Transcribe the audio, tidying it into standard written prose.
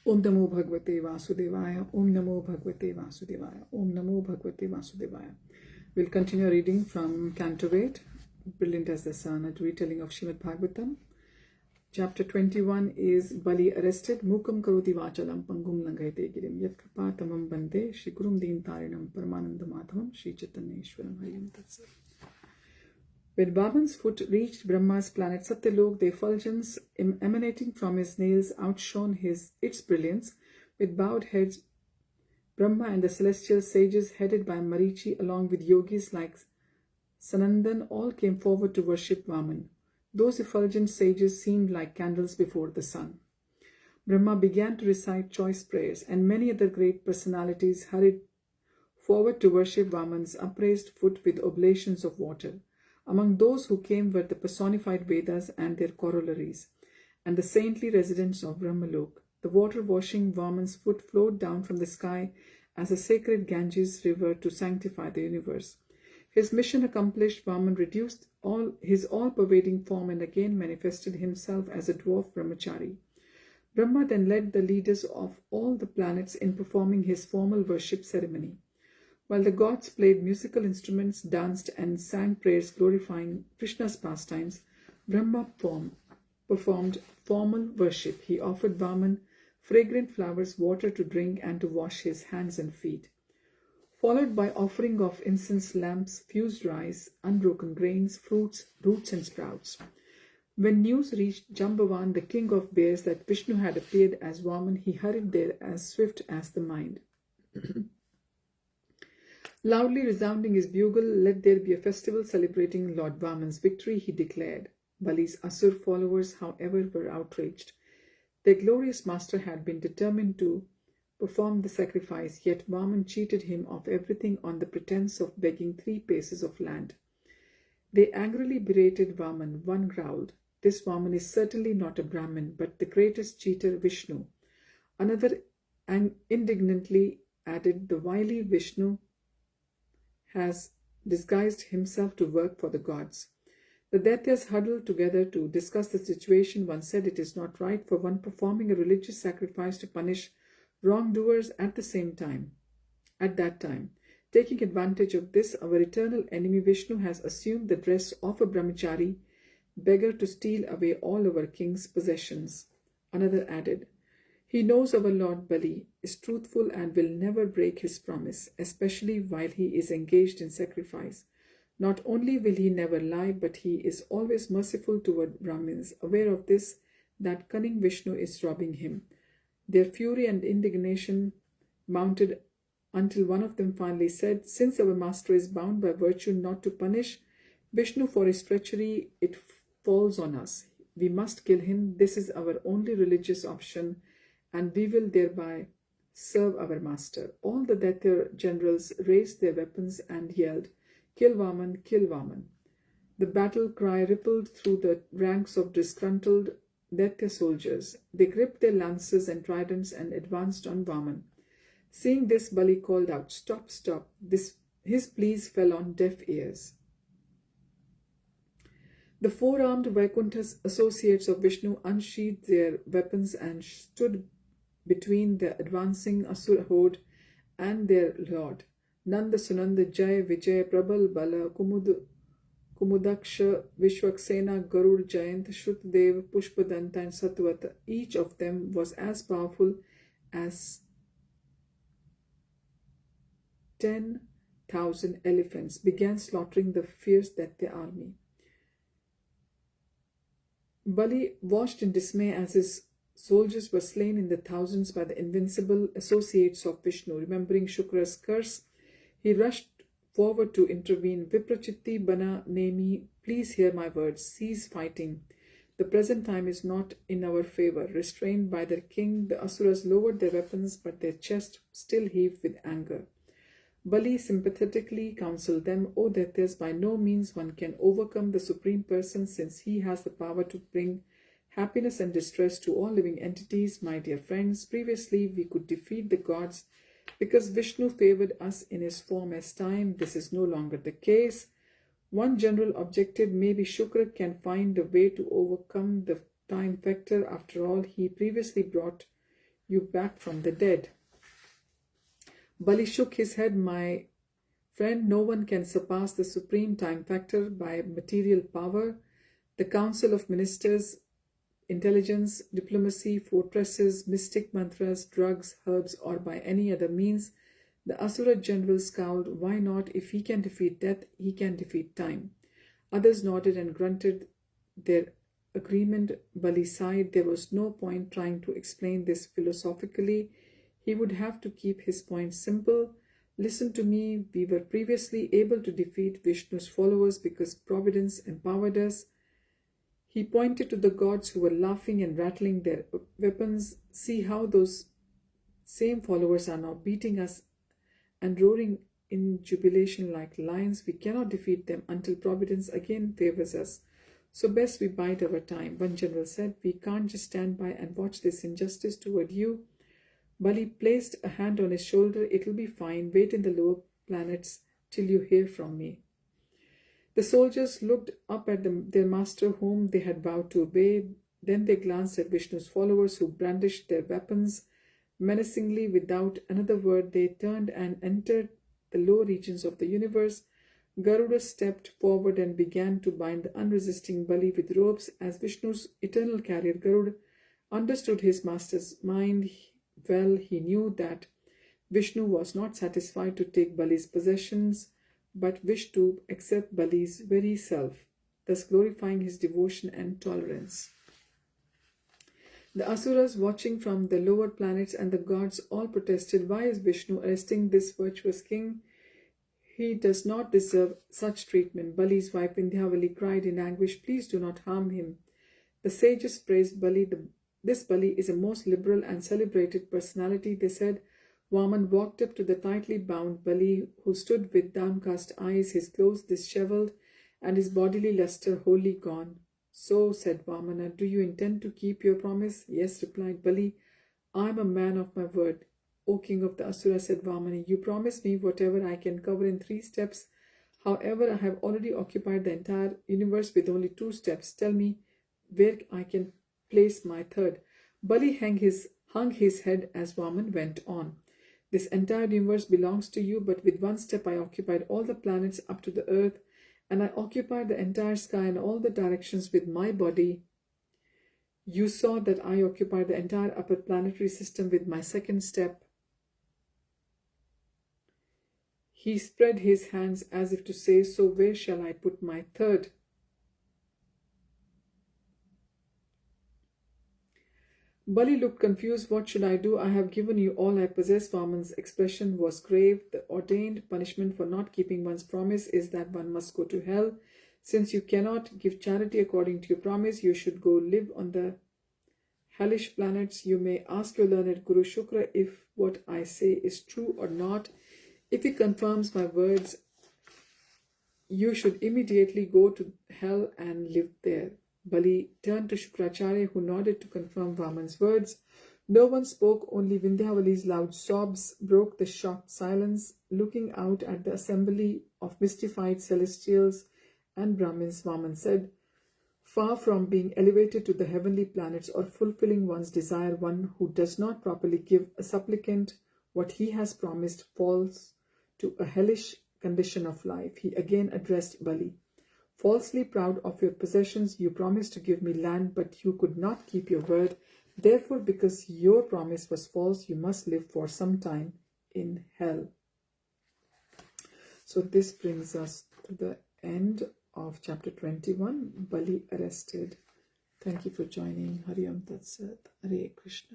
Om Namo Bhagavate Vasudevaya. Om Namo Bhagavate Vasudevaya. Om Namo Bhagavate Vasudevaya. We'll continue reading from Canto 8, Brilliant as the Sun, a retelling of Srimad Bhagavatam. Chapter 21 is Bali arrested. Mukam karoti vachalam pangum langayate girim yat kripa tamam bande Shri Gurum Deen Tarinam Paramananda Madhavam Shri Chaitanyeshwaram Hariyam Tatsat. When Vaman's foot reached Brahma's planet Satyalok, the effulgence emanating from his nails outshone its brilliance. With bowed heads, Brahma and the celestial sages headed by Marichi along with yogis like Sanandan all came forward to worship Vaman. Those effulgent sages seemed like candles before the sun. Brahma began to recite choice prayers, and many other great personalities hurried forward to worship Vaman's upraised foot with oblations of water. Among those who came were the personified Vedas and their corollaries, and the saintly residents of Brahmalok. The water-washing Vaman's foot flowed down from the sky as a sacred Ganges river to sanctify the universe. His mission accomplished, Vaman reduced his all-pervading form and again manifested himself as a dwarf brahmachari. Brahma then led the leaders of all the planets in performing his formal worship ceremony. While the gods played musical instruments, danced, and sang prayers glorifying Krishna's pastimes, Brahma performed formal worship. He offered Vaman fragrant flowers, water to drink, and to wash his hands and feet, followed by offering of incense lamps, fused rice, unbroken grains, fruits, roots, and sprouts. When news reached Jambavan, the king of bears, that Vishnu had appeared as Vaman, he hurried there as swift as the mind. Loudly resounding his bugle, let there be a festival celebrating Lord Vaman's victory, he declared. Bali's Asur followers, however, were outraged. Their glorious master had been determined to perform the sacrifice, yet Vaman cheated him of everything on the pretense of begging 3 paces of land. They angrily berated Vaman. One growled, "This Vaman is certainly not a Brahmin, but the greatest cheater, Vishnu." Another indignantly added, "The wily Vishnu has disguised himself to work for the gods." The Daityas huddled together to discuss the situation. One said, "It is not right for one performing a religious sacrifice to punish wrongdoers at that time. Taking advantage of this, our eternal enemy Vishnu has assumed the dress of a brahmachari beggar to steal away all our king's possessions." Another added, "He knows our Lord Bali is truthful and will never break his promise, especially while he is engaged in sacrifice. Not only will he never lie, but he is always merciful toward Brahmins. Aware of this, that cunning Vishnu is robbing him." Their fury and indignation mounted until one of them finally said, "Since our master is bound by virtue not to punish Vishnu for his treachery, it falls on us. We must kill him. This is our only religious option, and we will thereby serve our master." All the Daitya generals raised their weapons and yelled, "Kill Vaman, kill Vaman." The battle cry rippled through the ranks of disgruntled Daitya soldiers. They gripped their lances and tridents and advanced on Vaman. Seeing this, Bali called out, "Stop, stop." His pleas fell on deaf ears. The 4-armed Vaikuntha's associates of Vishnu unsheathed their weapons and stood between the advancing Asura horde and their lord. Nanda Sunanda Jai Vijay Prabal Bala Kumudaksha Vishwaksena Garud Jayant Shrutdev Pushpadanta and Satvata, each of them was as powerful as 10,000 elephants, began slaughtering the fierce Daitya army. Bali watched in dismay as his soldiers were slain in the thousands by the invincible associates of Vishnu. Remembering Shukra's curse, he rushed forward to intervene. "Viprachitti Bana Nemi, please hear my words. Cease fighting. The present time is not in our favor." Restrained by their king, the Asuras lowered their weapons, but their chests still heaved with anger. Bali sympathetically counseled them, "O Daityas, by no means one can overcome the Supreme Person, since he has the power to bring happiness and distress to all living entities. My dear friends, previously we could defeat the gods because Vishnu favored us in his form as time. This is no longer the case." One general objected, "Maybe Shukra can find a way to overcome the time factor. After all, he previously brought you back from the dead. Bali shook his head. My friend, no one can surpass the supreme time factor by material power. The council of ministers, intelligence, diplomacy, fortresses, mystic mantras, drugs, herbs, or by any other means. The Asura general scowled. Why not? If he can defeat death, he can defeat time. Others nodded and grunted their agreement. Bali sighed. There was no point trying to explain this philosophically. He would have to keep his point simple. Listen to me. We were previously able to defeat Vishnu's followers because Providence empowered us. He pointed to the gods who were laughing and rattling their weapons. See how those same followers are now beating us and roaring in jubilation like lions. We cannot defeat them until Providence again favors us. So best we bide our time. One general said, we can't just stand by and watch this injustice toward you. Bali placed a hand on his shoulder. It'll be fine. Wait in the lower planets till you hear from me. The soldiers looked up at their master whom they had vowed to obey. Then they glanced at Vishnu's followers who brandished their weapons menacingly. Without another word, they turned and entered the low regions of the universe. Garuda stepped forward and began to bind the unresisting Bali with ropes. As Vishnu's eternal carrier, Garuda understood his master's mind well. He knew that Vishnu was not satisfied to take Bali's possessions, but wished to accept Bali's very self, thus glorifying his devotion and tolerance. The Asuras, watching from the lower planets, and the gods all protested, why is Vishnu arresting this virtuous king? He does not deserve such treatment. Bali's wife Vindhyavali cried in anguish, please do not harm him. The sages praised Bali. This Bali is a most liberal and celebrated personality, they said. Vaman walked up to the tightly bound Bali, who stood with downcast eyes, his clothes disheveled, and his bodily luster wholly gone. So, said Vamana, do you intend to keep your promise? Yes, replied Bali. I am a man of my word. O king of the Asura, said Vamana, you promised me whatever I can cover in 3 steps. However, I have already occupied the entire universe with only 2 steps. Tell me where I can place my 3rd. Bali hung his head as Vaman went on. This entire universe belongs to you, but with 1 step I occupied all the planets up to the earth, and I occupied the entire sky in all the directions with my body. You saw that I occupied the entire upper planetary system with my 2nd step. He spread his hands as if to say, so where shall I put my 3rd? Bali looked confused. What should I do? I have given you all I possess. Vaman's expression was grave. The ordained punishment for not keeping one's promise is that one must go to hell. Since you cannot give charity according to your promise, you should go live on the hellish planets. You may ask your learned Guru Shukra if what I say is true or not. If he confirms my words, you should immediately go to hell and live there. Bali turned to Shukracharya, who nodded to confirm Vaman's words. No one spoke, only Vindhyavali's loud sobs broke the shocked silence. Looking out at the assembly of mystified celestials and Brahmins, Vaman said, far from being elevated to the heavenly planets or fulfilling one's desire, one who does not properly give a supplicant what he has promised falls to a hellish condition of life. He again addressed Bali. Falsely proud of your possessions, you promised to give me land, but you could not keep your word. Therefore, because your promise was false, you must live for some time in hell. So this brings us to the end of chapter 21, Bali arrested. Thank you for joining. Hari Om Tat Sat. Hare Krishna.